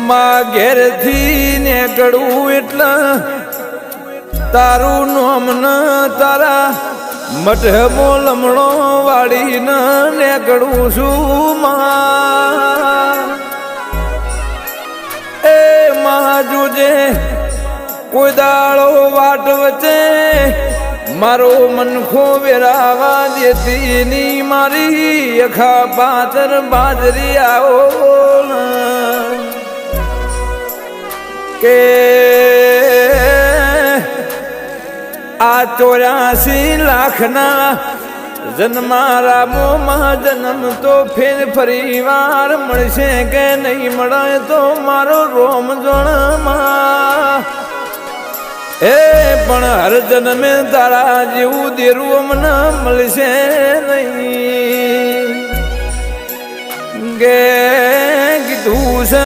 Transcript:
માં ઘેરથી નીકળું એટલે તારું નામ ન તારા મઢમો લમણો વાળીને નીકળું છું માં એ માં જોજે કોઈ દાળો વાટ વચ્ચે મારો મનખો વેરાવા દેતી ની મારી અખા પાતર બાજરી આવો કે આ 84 લાખના જન્મારા મોમાં જન્મ તો ફેર ફરી વાર મળશે કે નહીં મળે તો મારો રોમ જોણમાં એ પણ હર જન્મે તારા જેવું દેરું મને મળશે નહીં ગે કીધું છે